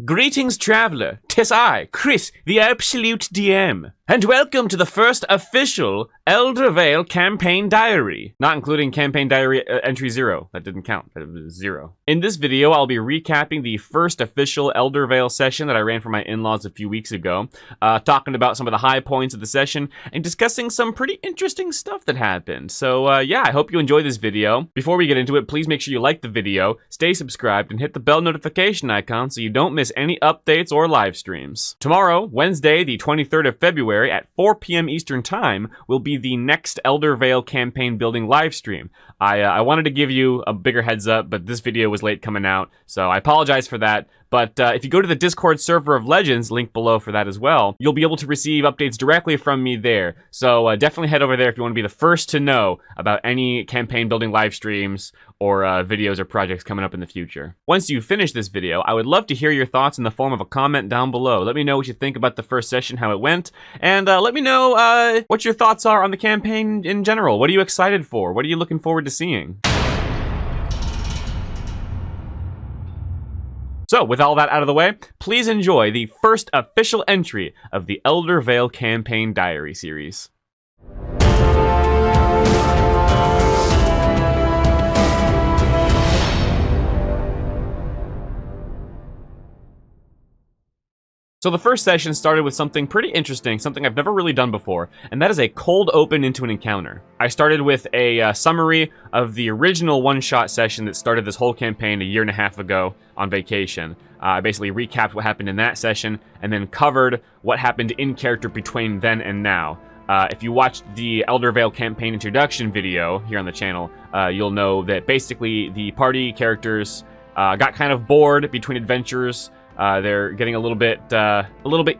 Greetings, traveler. 'Tis I, Chris, the Absolute DM, and welcome to the first official Elder Vale campaign diary. Not including campaign diary entry 0. That didn't count. That was 0. In this video, I'll be recapping the first official Elder Vale session that I ran for my in-laws a few weeks ago, talking about some of the high points of the session, and discussing some pretty interesting stuff that happened. So yeah, I hope you enjoy this video. Before we get into it, please make sure you like the video, stay subscribed, and hit the bell notification icon so you don't miss any updates or live streams. Tomorrow, Wednesday, the 23rd of February at 4 PM Eastern Time, will be the next Elder Vale campaign building live stream. I wanted to give you a bigger heads up, but this video was late coming out, so I apologize for that. But if you go to the Discord server of Legends, link below for that as well, you'll be able to receive updates directly from me there. So definitely head over there if you want to be the first to know about any campaign building live streams or videos or projects coming up in the future. Once you finish this video, I would love to hear your thoughts in the form of a comment down below. Let me know what you think about the first session, how it went, and let me know what your thoughts are on the campaign in general. What are you excited for? What are you looking forward to seeing? So, with all that out of the way, please enjoy the first official entry of the Elder Vale Campaign Diary series. So the first session started with something pretty interesting, something I've never really done before, and that is a cold open into an encounter. I started with a summary of the original one-shot session that started this whole campaign a year and a half ago on vacation. I basically recapped what happened in that session, and then covered what happened in character between then and now. If you watched the Elder Vale campaign introduction video here on the channel, you'll know that basically the party characters got kind of bored between adventures. They're getting a little bit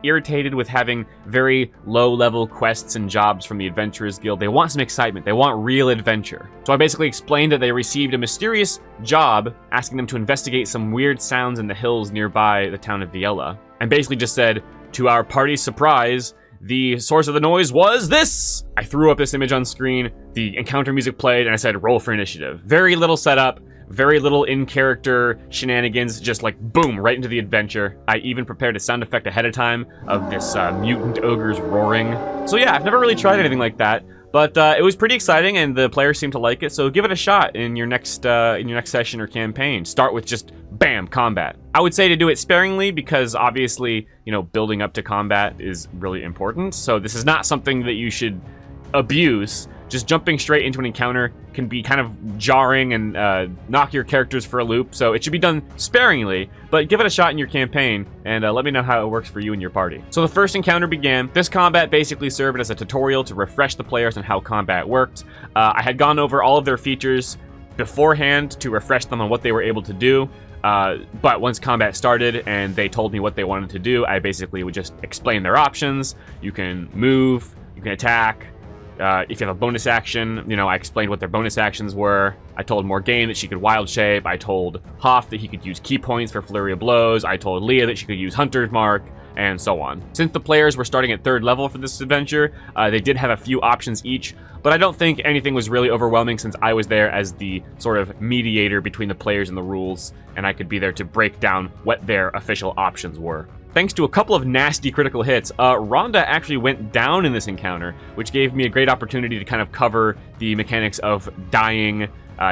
irritated with having very low-level quests and jobs from the Adventurers Guild. They want some excitement. They want real adventure. So I basically explained that they received a mysterious job asking them to investigate some weird sounds in the hills nearby the town of Viella, and basically just said, to our party's surprise, the source of the noise was this! I threw up this image on screen, the encounter music played, and I said, roll for initiative. Very little setup. Very little in-character shenanigans, just like boom, right into the adventure. I even prepared a sound effect ahead of time of this mutant ogre's roaring. So yeah, I've never really tried anything like that, but it was pretty exciting and the players seemed to like it, so give it a shot in your next session or campaign. Start with just bam, combat. I would say to do it sparingly because obviously, you know, building up to combat is really important, so this is not something that you should abuse. Just jumping straight into an encounter can be kind of jarring and knock your characters for a loop, so it should be done sparingly, but give it a shot in your campaign, and let me know how it works for you and your party. So the first encounter began. This combat basically served as a tutorial to refresh the players on how combat worked. I had gone over all of their features beforehand to refresh them on what they were able to do, but once combat started and they told me what they wanted to do, I basically would just explain their options. You can move, you can attack. If you have a bonus action, you know, I explained what their bonus actions were. I told Morgane that she could wild shape. I told Hoff that he could use key points for flurry of blows. I told Leah that she could use Hunter's Mark, and so on. Since the players were starting at 3rd level for this adventure, they did have a few options each, but I don't think anything was really overwhelming since I was there as the sort of mediator between the players and the rules, and I could be there to break down what their official options were. Thanks to a couple of nasty critical hits, Rhonda actually went down in this encounter, which gave me a great opportunity to kind of cover the mechanics of dying,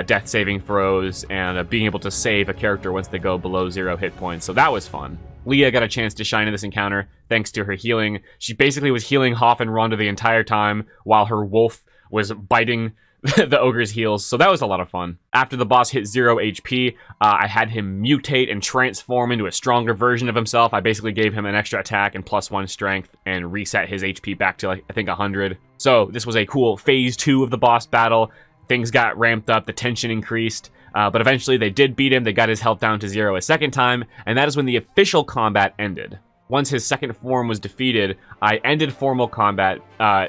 death saving throws, and being able to save a character once they go below 0 hit points, so that was fun. Leah got a chance to shine in this encounter thanks to her healing. She basically was healing Hoff and Rhonda the entire time while her wolf was biting the ogre's heels, so that was a lot of fun. After the boss hit 0 HP, I had him mutate and transform into a stronger version of himself. I basically gave him an extra attack and +1 strength and reset his HP back to, like, I think 100. So this was a cool phase 2 of the boss battle. Things got ramped up, the tension increased, but eventually they did beat him. They got his health down to 0 a second time, and that is when the official combat ended. Once his second form was defeated, I ended formal combat,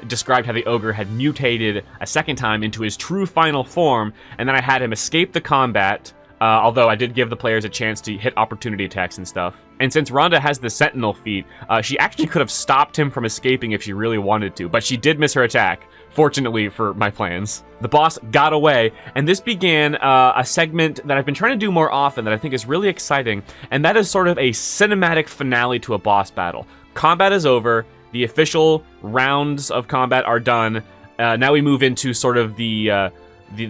described how the ogre had mutated a second time into his true final form, and then I had him escape the combat, although I did give the players a chance to hit opportunity attacks and stuff. And since Rhonda has the Sentinel feat, she actually could have stopped him from escaping if she really wanted to, but she did miss her attack, fortunately for my plans. The boss got away, and this began a segment that I've been trying to do more often that I think is really exciting, and that is sort of a cinematic finale to a boss battle. Combat is over, the official rounds of combat are done, now we move into sort of the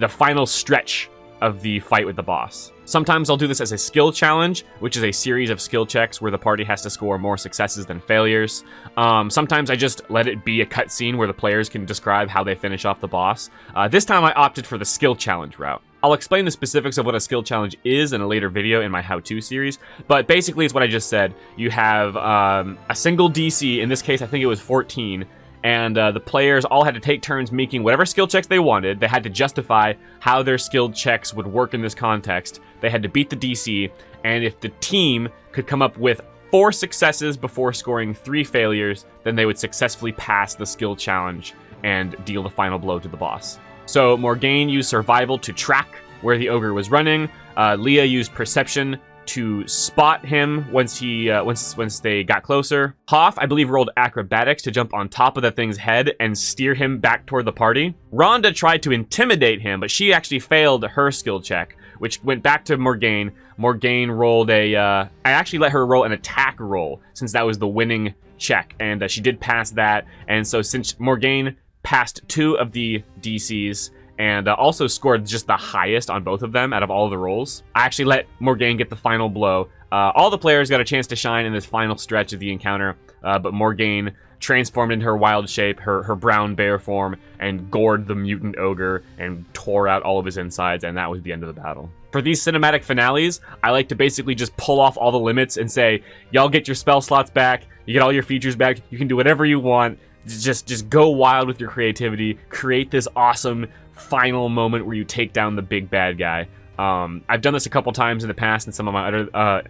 final stretch of the fight with the boss. Sometimes I'll do this as a skill challenge, which is a series of skill checks where the party has to score more successes than failures. Sometimes I just let it be a cutscene where the players can describe how they finish off the boss. This time I opted for the skill challenge route. I'll explain the specifics of what a skill challenge is in a later video in my how-to series, but basically it's what I just said. You have a single DC, in this case I think it was 14, and the players all had to take turns making whatever skill checks they wanted. They had to justify how their skill checks would work in this context. They had to beat the DC, and if the team could come up with 4 successes before scoring 3 failures, then they would successfully pass the skill challenge and deal the final blow to the boss. So Morgaine used survival to track where the ogre was running. Leah used perception to spot him once they got closer. Hoff, I believe, rolled acrobatics to jump on top of the thing's head and steer him back toward the party. Rhonda tried to intimidate him, but she actually failed her skill check, which went back to Morgaine. Morgaine rolled I actually let her roll an attack roll, since that was the winning check, and she did pass that. And so since Morgaine passed 2 of the DCs, and also scored just the highest on both of them out of all of the rolls, I actually let Morgaine get the final blow. All the players got a chance to shine in this final stretch of the encounter, but Morgaine transformed into her wild shape, her brown bear form, and gored the mutant ogre and tore out all of his insides, and that was the end of the battle. For these cinematic finales, I like to basically just pull off all the limits and say, y'all get your spell slots back, you get all your features back, you can do whatever you want, just go wild with your creativity, create this awesome final moment where you take down the big bad guy. I've done this a couple times in the past in some of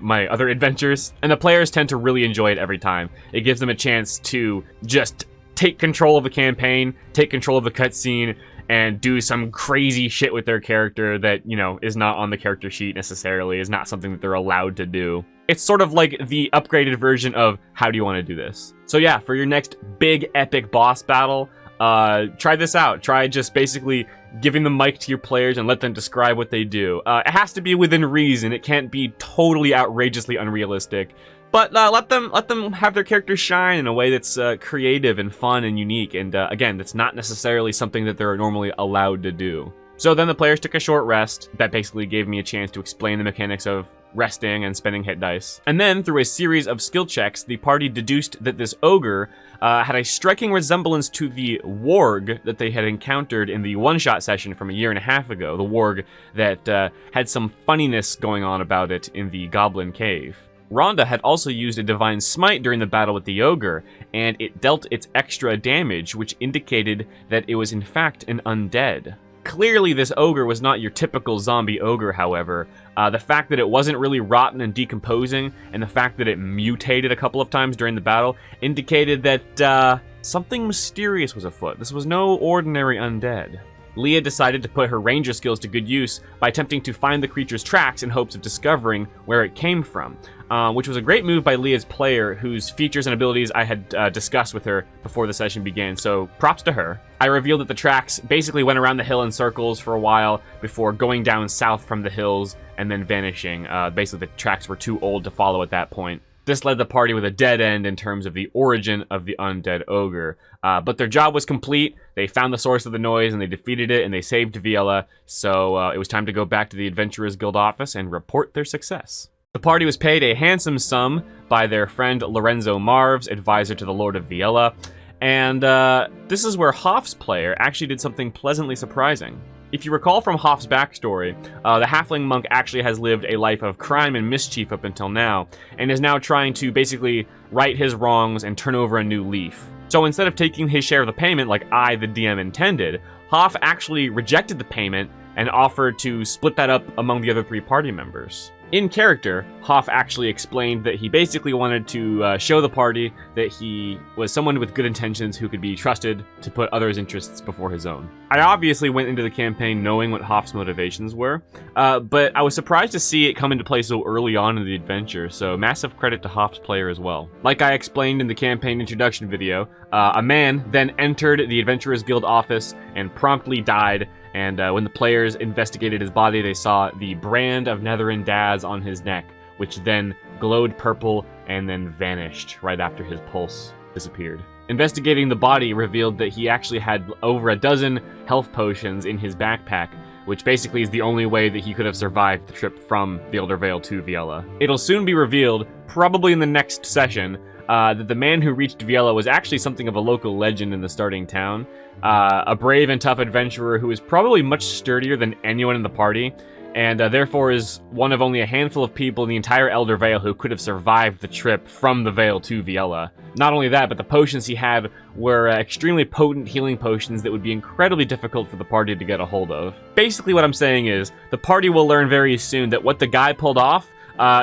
my other adventures, and the players tend to really enjoy it every time. It gives them a chance to just take control of the campaign, take control of the cutscene, and do some crazy shit with their character that, you know, is not on the character sheet necessarily, is not something that they're allowed to do. It's sort of like the upgraded version of how do you want to do this. So yeah, for your next big epic boss battle, try this out. Try just basically giving the mic to your players and let them describe what they do. It has to be within reason. It can't be totally outrageously unrealistic. But let them have their characters shine in a way that's creative and fun and unique. And again, that's not necessarily something that they're normally allowed to do. So then the players took a short rest. That basically gave me a chance to explain the mechanics of resting and spending hit dice. And then, through a series of skill checks, the party deduced that this ogre had a striking resemblance to the warg that they had encountered in the one-shot session from a year and a half ago. The warg that had some funniness going on about it in the Goblin Cave. Rhonda had also used a Divine Smite during the battle with the ogre, and it dealt its extra damage, which indicated that it was in fact an undead. Clearly, this ogre was not your typical zombie ogre, however. The fact that it wasn't really rotten and decomposing, and the fact that it mutated a couple of times during the battle, indicated that something mysterious was afoot. This was no ordinary undead. Leah decided to put her ranger skills to good use by attempting to find the creature's tracks in hopes of discovering where it came from, which was a great move by Leah's player, whose features and abilities I had discussed with her before the session began, so props to her. I revealed that the tracks basically went around the hill in circles for a while before going down south from the hills and then vanishing. Basically, the tracks were too old to follow at that point. This led the party with a dead end in terms of the origin of the undead ogre. But their job was complete. They found the source of the noise and they defeated it and they saved Viella. So it was time to go back to the Adventurers Guild office and report their success. The party was paid a handsome sum by their friend Lorenzo Marves, advisor to the Lord of Viella. And this is where Hoff's player actually did something pleasantly surprising. If you recall from Hoff's backstory, the halfling monk actually has lived a life of crime and mischief up until now, and is now trying to basically right his wrongs and turn over a new leaf. So instead of taking his share of the payment like I, the DM, intended, Hoff actually rejected the payment and offered to split that up among the other 3 party members. In character, Hoff actually explained that he basically wanted to show the party that he was someone with good intentions who could be trusted to put others' interests before his own. I obviously went into the campaign knowing what Hoff's motivations were, but I was surprised to see it come into play so early on in the adventure, so massive credit to Hoff's player as well. Like I explained in the campaign introduction video, a man then entered the Adventurers Guild office and promptly died, and when the players investigated his body, they saw the brand of Netherin Daz on his neck, which then glowed purple and then vanished right after his pulse disappeared. Investigating the body revealed that he actually had over a dozen health potions in his backpack, which basically is the only way that he could have survived the trip from the Elder Vale to Viella. It'll soon be revealed, probably in the next session, that the man who reached Viella was actually something of a local legend in the starting town, a brave and tough adventurer who is probably much sturdier than anyone in the party, and therefore is one of only a handful of people in the entire Elder Vale who could have survived the trip from the Vale to Viella. Not only that, but the potions he had were extremely potent healing potions that would be incredibly difficult for the party to get a hold of. Basically what I'm saying is, the party will learn very soon that what the guy pulled off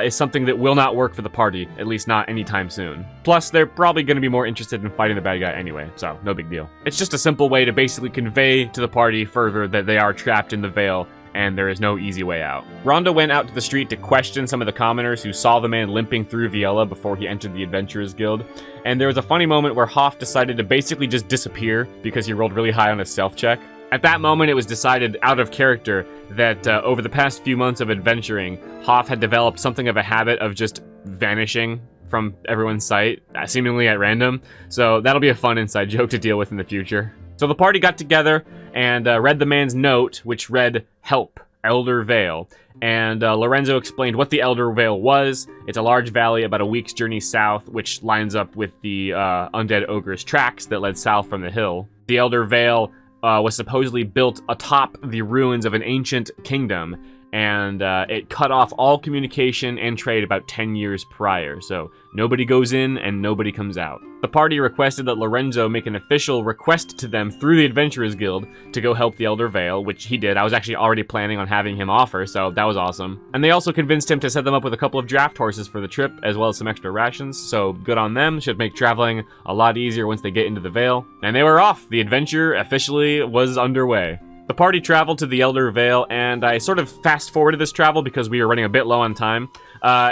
is something that will not work for the party, at least not anytime soon. Plus, they're probably going to be more interested in fighting the bad guy anyway, so no big deal. It's just a simple way to basically convey to the party further that they are trapped in the Vale, and there is no easy way out. Rhonda went out to the street to question some of the commoners who saw the man limping through Viella before he entered the Adventurers Guild, and there was a funny moment where Hoff decided to basically just disappear because he rolled really high on his stealth check. At that moment, it was decided out of character that over the past few months of adventuring, Hoff had developed something of a habit of just vanishing from everyone's sight, seemingly at random, so that'll be a fun inside joke to deal with in the future. So the party got together and read the man's note, which read, "Help, Elder Vale." And Lorenzo explained what the Elder Vale was. It's a large valley about a week's journey south, which lines up with the undead ogre's tracks that led south from the hill. The Elder Vale was supposedly built atop the ruins of an ancient kingdom, and it cut off all communication and trade about 10 years prior, so nobody goes in and nobody comes out. The party requested that Lorenzo make an official request to them through the Adventurers Guild to go help the Elder Vale, which he did. I was actually already planning on having him offer, so that was awesome. And they also convinced him to set them up with a couple of draft horses for the trip, as well as some extra rations, so good on them. Should make traveling a lot easier once they get into the Vale. And they were off. The adventure officially was underway. The party traveled to the Elder Vale, and I sort of fast-forwarded this travel because we were running a bit low on time.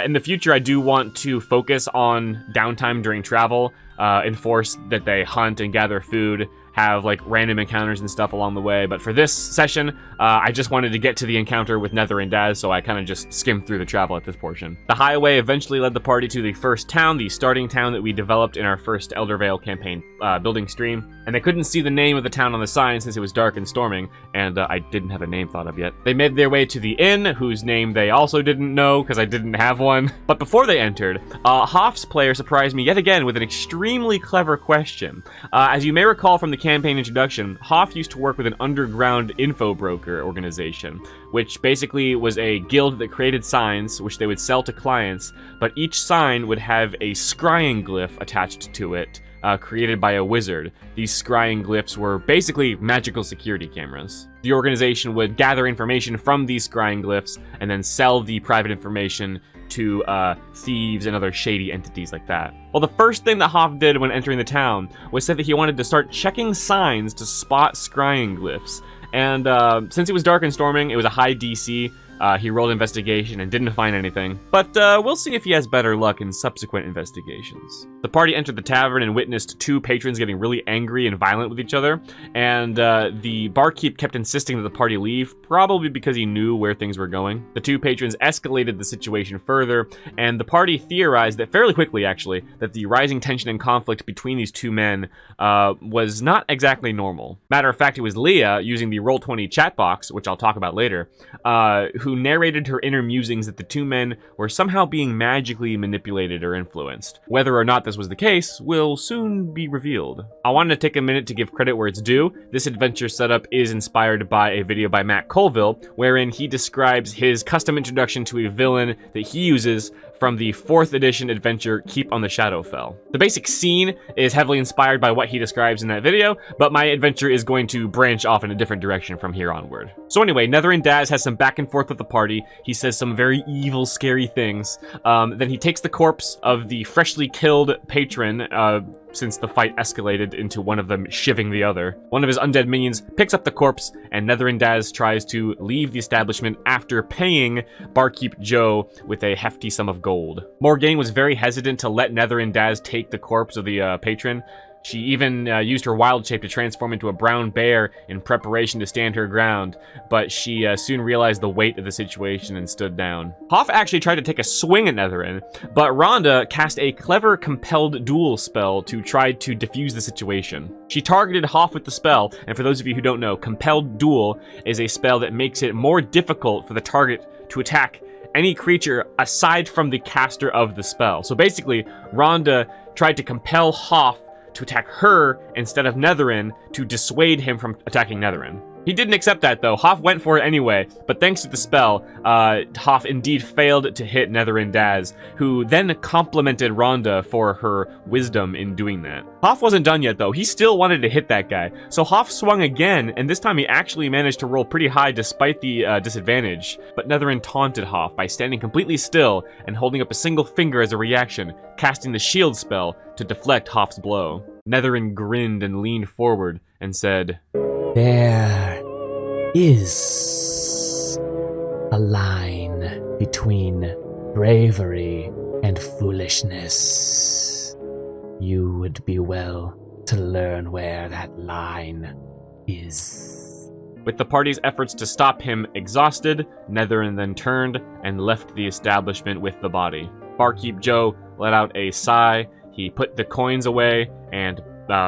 In the future, I do want to focus on downtime during travel, enforce that they hunt and gather food, have like random encounters and stuff along the way, but for this session, I just wanted to get to the encounter with Netherin Daz, so I kind of just skimmed through the travel at this portion. The highway eventually led the party to the first town, the starting town that we developed in our first Elder Vale campaign building stream, and they couldn't see the name of the town on the sign since it was dark and storming, and I didn't have a name thought of yet. They made their way to the inn, whose name they also didn't know because I didn't have one, but before they entered, Hoff's player surprised me yet again with an extremely clever question. As you may recall from the campaign introduction, Hoff used to work with an underground info broker organization, which basically was a guild that created signs which they would sell to clients, but each sign would have a scrying glyph attached to it, created by a wizard. These scrying glyphs were basically magical security cameras. The organization would gather information from these scrying glyphs and then sell the private information to thieves and other shady entities like that. Well, the first thing that Hoff did when entering the town was say that he wanted to start checking signs to spot scrying glyphs. And since it was dark and storming, it was a high DC. He rolled investigation and didn't find anything, but we'll see if he has better luck in subsequent investigations. The party entered the tavern and witnessed two patrons getting really angry and violent with each other, and the barkeep kept insisting that the party leave, probably because he knew where things were going. The two patrons escalated the situation further, and the party theorized that fairly quickly, actually, that the rising tension and conflict between these two men was not exactly normal. Matter of fact, it was Leah, using the Roll20 chat box, which I'll talk about later, who narrated her inner musings that the two men were somehow being magically manipulated or influenced. Whether or not this was the case will soon be revealed. I wanted to take a minute to give credit where it's due. This adventure setup is inspired by a video by Matt Colville, wherein he describes his custom introduction to a villain that he uses from the 4th edition adventure Keep on the Shadowfell. The basic scene is heavily inspired by what he describes in that video, but my adventure is going to branch off in a different direction from here onward. So anyway, Netherin Daz has some back and forth with the party. He says some very evil, scary things. Then he takes the corpse of the freshly killed patron, since the fight escalated into one of them shivving the other. One of his undead minions picks up the corpse, and Netherin Daz tries to leave the establishment after paying Barkeep Joe with a hefty sum of gold. Morgaine was very hesitant to let Netherin Daz take the corpse of the patron. She even used her wild shape to transform into a brown bear in preparation to stand her ground, but she soon realized the weight of the situation and stood down. Hoff actually tried to take a swing at Netherin, but Rhonda cast a clever compelled duel spell to try to defuse the situation. She targeted Hoff with the spell, and for those of you who don't know, compelled duel is a spell that makes it more difficult for the target to attack any creature aside from the caster of the spell. So basically, Rhonda tried to compel Hoff to attack her instead of Netherin to dissuade him from attacking Netherin. He didn't accept that though. Hoff went for it anyway, but thanks to the spell, Hoff indeed failed to hit Netherin Daz, who then complimented Rhonda for her wisdom in doing that. Hoff wasn't done yet though. He still wanted to hit that guy. So Hoff swung again, and this time he actually managed to roll pretty high despite the disadvantage. But Netherin taunted Hoff by standing completely still and holding up a single finger as a reaction, casting the shield spell to deflect Hoff's blow. Netherin grinned and leaned forward and said, "There is a line between bravery and foolishness. You would be well to learn where that line is." With the party's efforts to stop him exhausted, Netherin then turned and left the establishment with the body. Barkeep Joe let out a sigh. He put the coins away and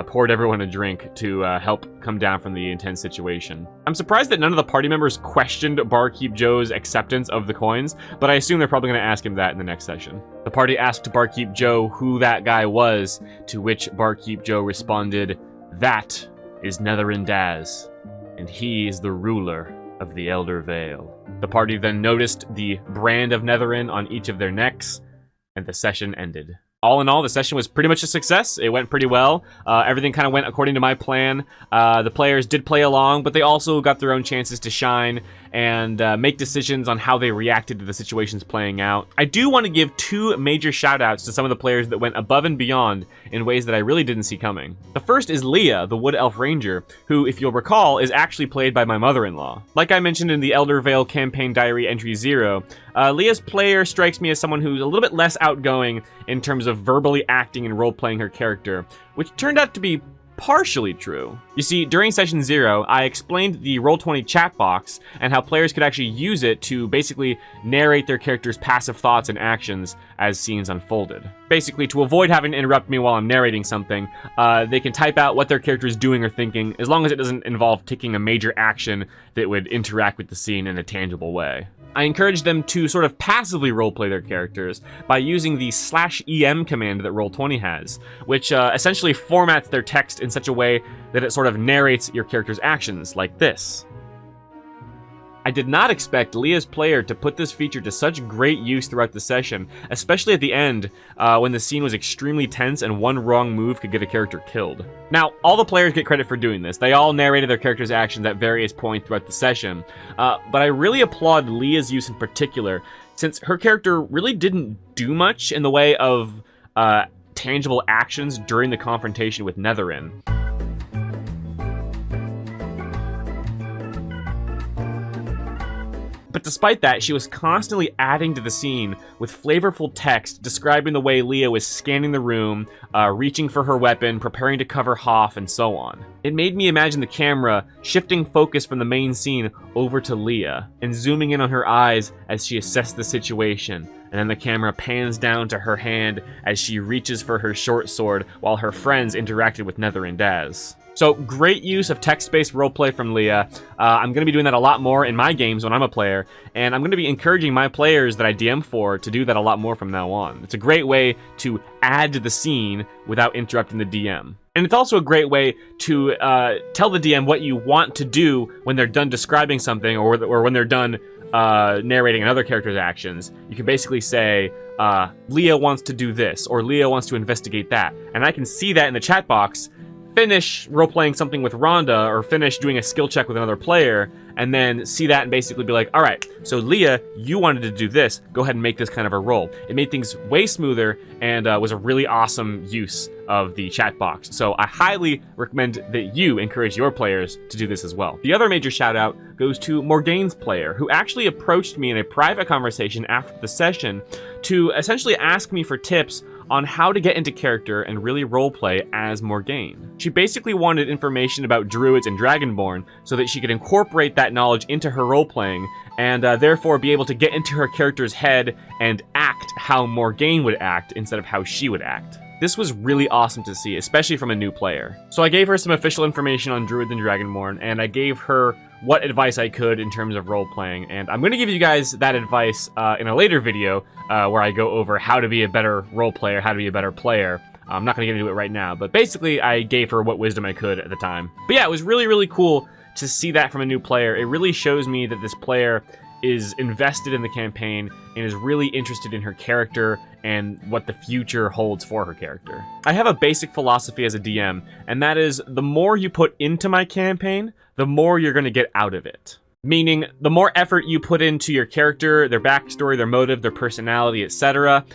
poured everyone a drink to help come down from the intense situation. I'm surprised that none of the party members questioned Barkeep Joe's acceptance of the coins, but I assume they're probably going to ask him that in the next session. The party asked Barkeep Joe who that guy was, to which Barkeep Joe responded, "That is Netherin Daz, and he is the ruler of the Elder Vale." The party then noticed the brand of Netherin on each of their necks, and the session ended. All in all, the session was pretty much a success. It went pretty well. Everything kind of went according to my plan. The players did play along, but they also got their own chances to shine and make decisions on how they reacted to the situations playing out. I do want to give 2 major shoutouts to some of the players that went above and beyond in ways that I really didn't see coming. The first is Leah, the Wood Elf Ranger, who, if you'll recall, is actually played by my mother-in-law. Like I mentioned in the Elder Vale Campaign Diary Entry 0, Leah's player strikes me as someone who's a little bit less outgoing in terms of verbally acting and role-playing her character, which turned out to be partially true. You see, during session 0, I explained the Roll20 chat box and how players could actually use it to basically narrate their character's passive thoughts and actions as scenes unfolded. Basically, to avoid having to interrupt me while I'm narrating something, they can type out what their character is doing or thinking, as long as it doesn't involve taking a major action that would interact with the scene in a tangible way. I encourage them to sort of passively roleplay their characters by using the /em command that Roll20 has, which essentially formats their text in such a way that it sort of narrates your character's actions, like this. I did not expect Leah's player to put this feature to such great use throughout the session, especially at the end, when the scene was extremely tense and one wrong move could get a character killed. Now, all the players get credit for doing this. They all narrated their character's actions at various points throughout the session, but I really applaud Leah's use in particular, since her character really didn't do much in the way of tangible actions during the confrontation with Netherin. But despite that, she was constantly adding to the scene with flavorful text describing the way Leah was scanning the room, reaching for her weapon, preparing to cover Hoff, and so on. It made me imagine the camera shifting focus from the main scene over to Leah and zooming in on her eyes as she assessed the situation. And then the camera pans down to her hand as she reaches for her short sword while her friends interacted with Netherin Daz. So, great use of text-based roleplay from Leah. I'm going to be doing that a lot more in my games when I'm a player, and I'm going to be encouraging my players that I DM for to do that a lot more from now on. It's a great way to add to the scene without interrupting the DM. And it's also a great way to tell the DM what you want to do when they're done describing something or when they're done narrating another character's actions. You can basically say, Leah wants to do this, or Leah wants to investigate that. And I can see that in the chat box, finish role-playing something with Rhonda, or finish doing a skill check with another player, and then see that and basically be like, all right, so Leah, you wanted to do this, go ahead and make this kind of a roll. It made things way smoother and was a really awesome use of the chat box. So I highly recommend that you encourage your players to do this as well. The other major shout out goes to Morgaine's player, who actually approached me in a private conversation after the session to essentially ask me for tips on how to get into character and really roleplay as Morgaine. She basically wanted information about druids and dragonborn so that she could incorporate that knowledge into her roleplaying and therefore be able to get into her character's head and act how Morgaine would act instead of how she would act. This was really awesome to see, especially from a new player. So I gave her some official information on druids and dragonborn, and I gave her what advice I could in terms of role-playing, and I'm going to give you guys that advice in a later video where I go over how to be a better role-player, how to be a better player. I'm not going to get into it right now, but basically I gave her what wisdom I could at the time. But yeah, it was really, really cool to see that from a new player. It really shows me that this player is invested in the campaign and is really interested in her character and what the future holds for her character. I have a basic philosophy as a DM, and that is the more you put into my campaign, the more you're going to get out of it. Meaning, the more effort you put into your character, their backstory, their motive, their personality, etc.,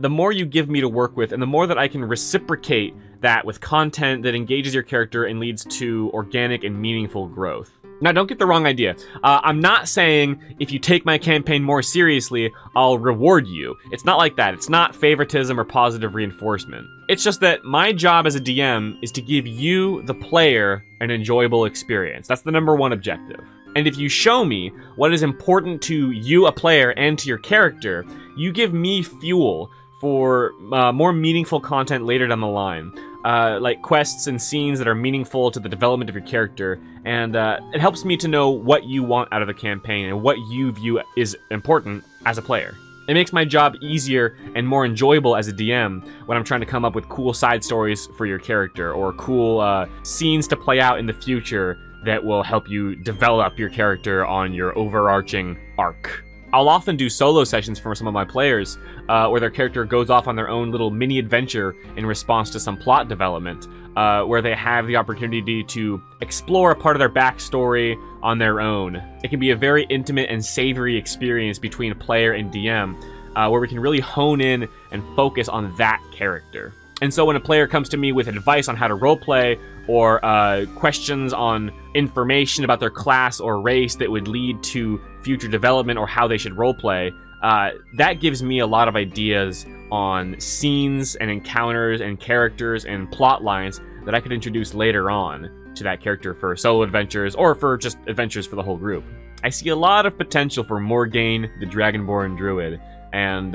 the more you give me to work with, and the more that I can reciprocate that with content that engages your character and leads to organic and meaningful growth. Now, don't get the wrong idea. I'm not saying if you take my campaign more seriously, I'll reward you. It's not like that. It's not favoritism or positive reinforcement. It's just that my job as a DM is to give you, the player, an enjoyable experience. That's the #1 objective. And if you show me what is important to you, a player, and to your character, you give me fuel for more meaningful content later down the line. Like quests and scenes that are meaningful to the development of your character, and it helps me to know what you want out of the campaign and what you view is important as a player. It makes my job easier and more enjoyable as a DM when I'm trying to come up with cool side stories for your character or cool scenes to play out in the future that will help you develop your character on your overarching arc. I'll often do solo sessions for some of my players where their character goes off on their own little mini adventure in response to some plot development, where they have the opportunity to explore a part of their backstory on their own. It can be a very intimate and savory experience between player and DM, where we can really hone in and focus on that character. And so when a player comes to me with advice on how to roleplay, or questions on information about their class or race that would lead to future development or how they should roleplay, that gives me a lot of ideas on scenes and encounters and characters and plot lines that I could introduce later on to that character for solo adventures or for just adventures for the whole group. I see a lot of potential for Morgaine, the Dragonborn Druid, and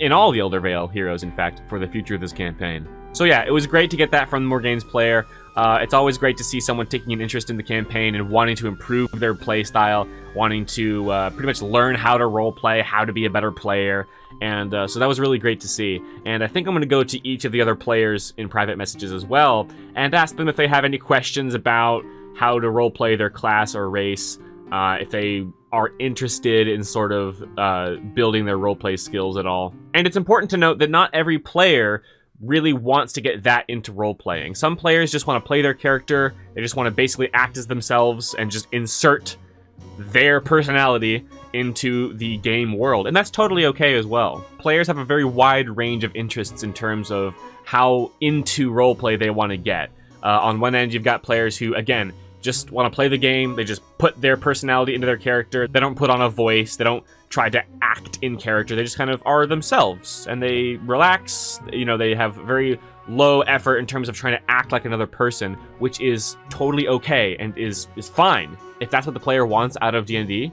in all the Elder Vale heroes, in fact, for the future of this campaign. So yeah, it was great to get that from Morgaine's player. It's always great to see someone taking an interest in the campaign and wanting to improve their play style, wanting to pretty much learn how to roleplay, how to be a better player, and so that was really great to see. And I think I'm going to go to each of the other players in private messages as well and ask them if they have any questions about how to roleplay their class or race, if they are interested in sort of building their roleplay skills at all. And it's important to note that not every player really wants to get that into role-playing. Some players just want to play their character, they just want to basically act as themselves and just insert their personality into the game world, and that's totally okay as well. Players have a very wide range of interests in terms of how into roleplay they want to get. On one end, you've got players who, again, just want to play the game, they just put their personality into their character, they don't put on a voice, they don't try to act in character, they just kind of are themselves, and they relax, you know, they have very low effort in terms of trying to act like another person, which is totally okay and is fine. If that's what the player wants out of D&D,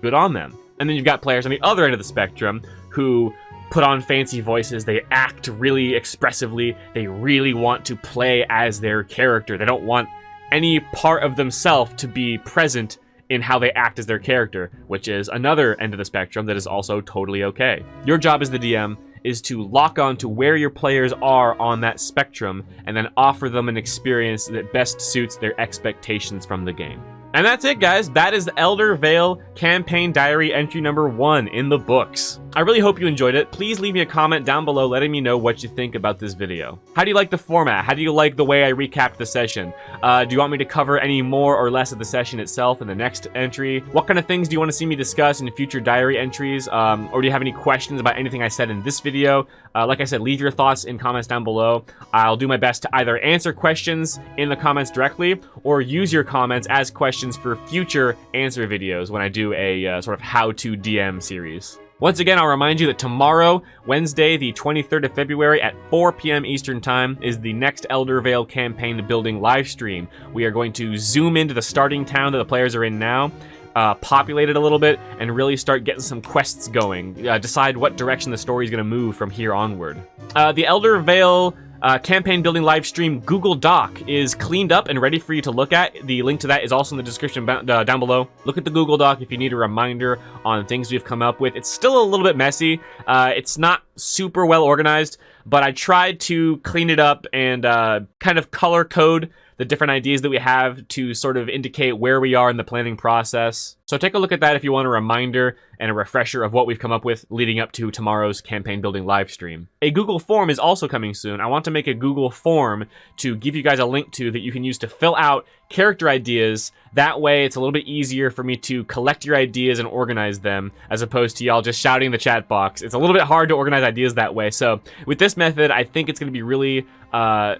good on them. And then you've got players on the other end of the spectrum who put on fancy voices, they act really expressively, they really want to play as their character, they don't want any part of themselves to be present in how they act as their character, which is another end of the spectrum that is also totally okay. Your job as the DM is to lock on to where your players are on that spectrum and then offer them an experience that best suits their expectations from the game. And that's it, guys. That is Elder Vale Campaign Diary entry #1 in the books. I really hope you enjoyed it. Please leave me a comment down below letting me know what you think about this video. How do you like the format? How do you like the way I recapped the session? Do you want me to cover any more or less of the session itself in the next entry? What kind of things do you want to see me discuss in future diary entries? Or do you have any questions about anything I said in this video? Like I said, leave your thoughts in comments down below. I'll do my best to either answer questions in the comments directly or use your comments as questions for future answer videos when I do a sort of how-to DM series. Once again, I'll remind you that tomorrow, Wednesday, the 23rd of February at 4 p.m. Eastern Time is the next Elder Vale campaign building live stream. We are going to zoom into the starting town that the players are in now, populate it a little bit, and really start getting some quests going. Decide what direction the story is going to move from here onward. The Elder Vale campaign building live stream Google Doc is cleaned up and ready for you to look at. The link to that is also in the description down below. Look at the Google Doc if you need a reminder on things we've come up with. It's still a little bit messy. It's not super well organized, but I tried to clean it up and kind of color code the different ideas that we have to sort of indicate where we are in the planning process. So take a look at that if you want a reminder and a refresher of what we've come up with leading up to tomorrow's campaign building live stream. A Google form is also coming soon. I want to make a Google form to give you guys a link to that you can use to fill out character ideas. That way it's a little bit easier for me to collect your ideas and organize them as opposed to y'all just shouting in the chat box. It's a little bit hard to organize ideas that way. So with this method, I think it's going to be really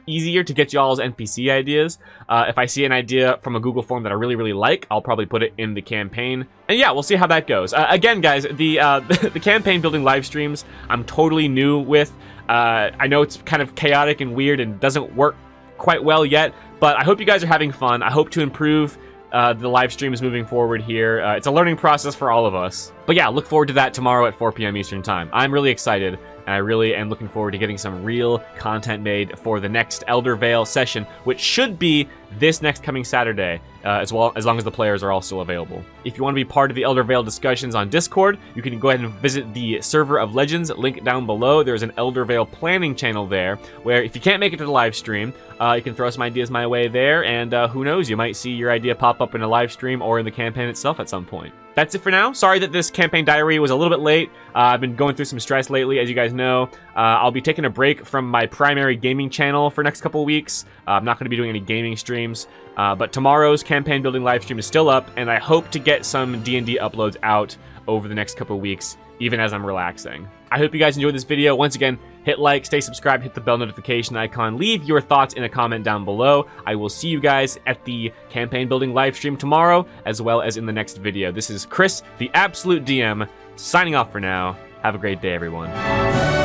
easier to get y'all's NPC ideas. If I see an idea from a Google form that I really like, I'll probably put it in the campaign. And yeah, we'll see how that goes. Again, guys, the campaign building live streams I'm totally new with. I know it's kind of chaotic and weird and doesn't work quite well yet, but I hope you guys are having fun. I hope to improve the live streams moving forward here. It's a learning process for all of us. But yeah, look forward to that tomorrow at 4 p.m. Eastern Time. I'm really excited, and I really am looking forward to getting some real content made for the next Elder Vale session, which should be this next coming Saturday, as long as the players are all still available. If you want to be part of the Elder Vale discussions on Discord, you can go ahead and visit the Server of Legends link down below. There's an Elder Vale planning channel there, where if you can't make it to the live stream, you can throw some ideas my way there, and who knows, you might see your idea pop up in a live stream or in the campaign itself at some point. That's it for now. Sorry that this campaign diary was a little bit late. I've been going through some stress lately, as you guys know. I'll be taking a break from my primary gaming channel for next couple of weeks. I'm not going to be doing any gaming streams, but tomorrow's campaign building live stream is still up, and I hope to get some D&D uploads out over the next couple of weeks, even as I'm relaxing. I hope you guys enjoyed this video. Once again, hit like, stay subscribed, hit the bell notification icon, leave your thoughts in a comment down below. I will see you guys at the campaign building live stream tomorrow, as well as in the next video. This is Chris, the Absolute DM, signing off for now. Have a great day, everyone.